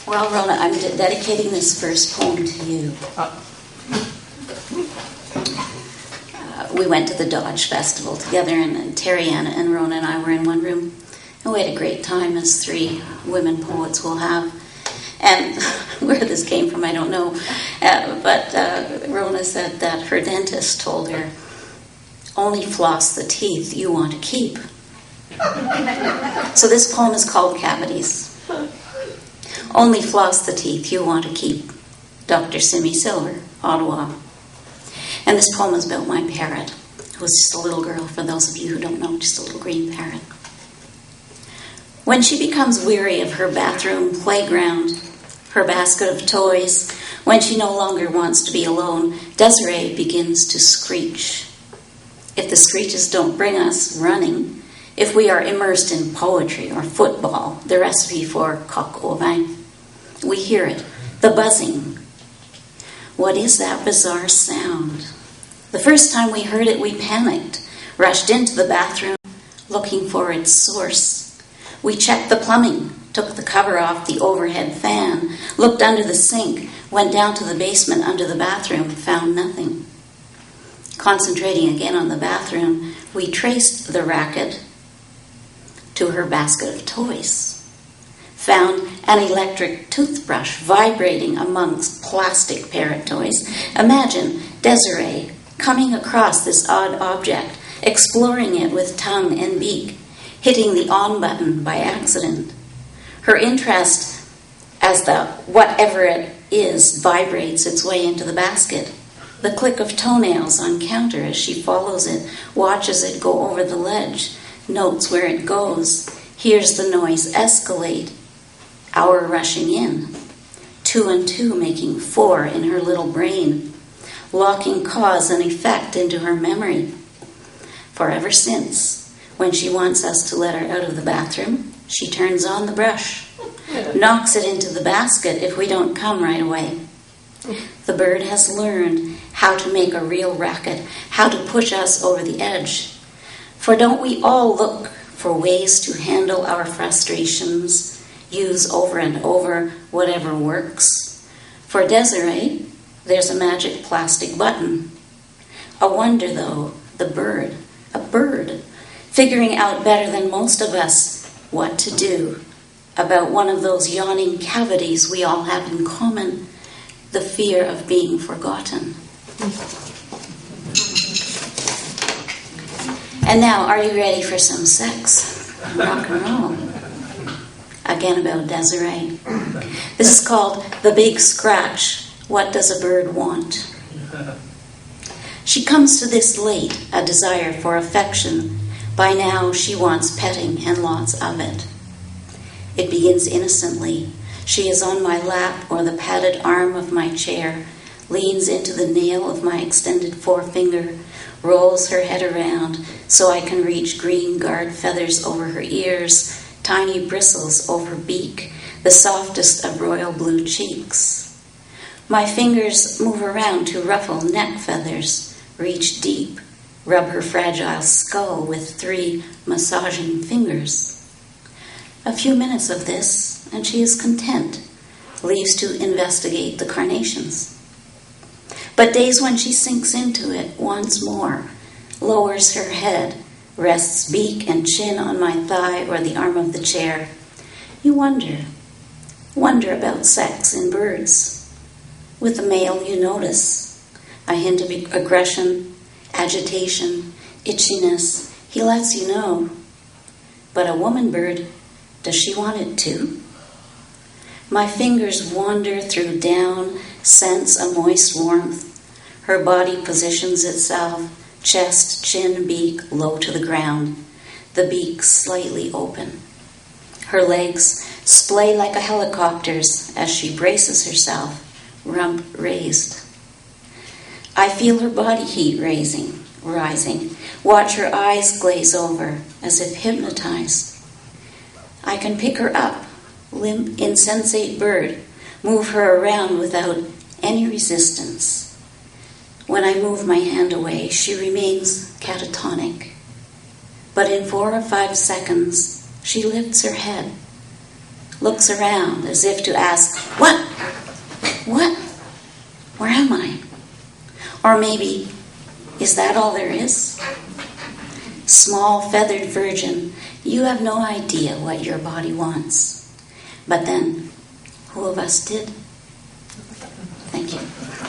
Well, Rona, I'm dedicating this first poem to you. We went to the Dodge Festival together, and Terry, Anna, and Rona and I were in one room. And we had a great time, as three women poets will have. And where this came from, I don't know. But Rona said that her dentist told her, only floss the teeth you want to keep. So this poem is called Cavities. Only floss the teeth you want to keep. Dr. Simi Silver, Ottawa. And this poem is about my parrot, who was just a little girl, for those of you who don't know, just a little green parrot. When she becomes weary of her bathroom playground, her basket of toys, when she no longer wants to be alone, Desiree begins to screech. If the screeches don't bring us running, if we are immersed in poetry or football, the recipe for coq au vin, we hear it, the buzzing. What is that bizarre sound? The first time we heard it, we panicked, rushed into the bathroom, looking for its source. We checked the plumbing, took the cover off the overhead fan, looked under the sink, went down to the basement under the bathroom, found nothing. Concentrating again on the bathroom, we traced the racket to her basket of toys. Found an electric toothbrush vibrating amongst plastic parrot toys. Imagine Desiree coming across this odd object, exploring it with tongue and beak, hitting the on button by accident. Her interest as the whatever it is vibrates its way into the basket. The click of toenails on counter as she follows it, watches it go over the ledge, notes where it goes, hears the noise escalate, hour rushing in, 2 and 2 making 4 in her little brain, locking cause and effect into her memory. For ever since, when she wants us to let her out of the bathroom, she turns on the brush, knocks it into the basket if we don't come right away. The bird has learned how to make a real racket, how to push us over the edge. For don't we all look for ways to handle our frustrations, use over and over whatever works? For Desiree, there's a magic plastic button. A wonder, though, the bird, a bird, figuring out better than most of us what to do about one of those yawning cavities we all have in common, the fear of being forgotten. And now, are you ready for some sex? Rock and roll. Again about Desiree. This is called The Big Scratch. What does a bird want? She comes to this late, a desire for affection. By now, she wants petting and lots of it. It begins innocently. She is on my lap or the padded arm of my chair, leans into the nail of my extended forefinger, rolls her head around so I can reach green guard feathers over her ears, tiny bristles over her beak, the softest of royal blue cheeks. My fingers move around to ruffle neck feathers, reach deep, rub her fragile skull with 3 massaging fingers. A few minutes of this, and she is content, leaves to investigate the carnations. But days when she sinks into it once more, lowers her head, rests beak and chin on my thigh or the arm of the chair, you wonder about sex in birds. With the male, you notice a hint of aggression, agitation, itchiness. He lets you know. But a woman bird, does she want it too? My fingers wander through down, sense a moist warmth. Her body positions itself, chest, chin, beak, low to the ground. The beak slightly open. Her legs splay like a helicopter's as she braces herself, rump raised. I feel her body heat rising. Watch her eyes glaze over, as if hypnotized. I can pick her up, limp, insensate bird, move her around without any resistance. When I move my hand away, she remains catatonic. But in 4 or 5 seconds, she lifts her head, looks around as if to ask, what? What? Where am I? Or maybe, is that all there is? Small feathered virgin, you have no idea what your body wants. But then, who of us did? Thank you.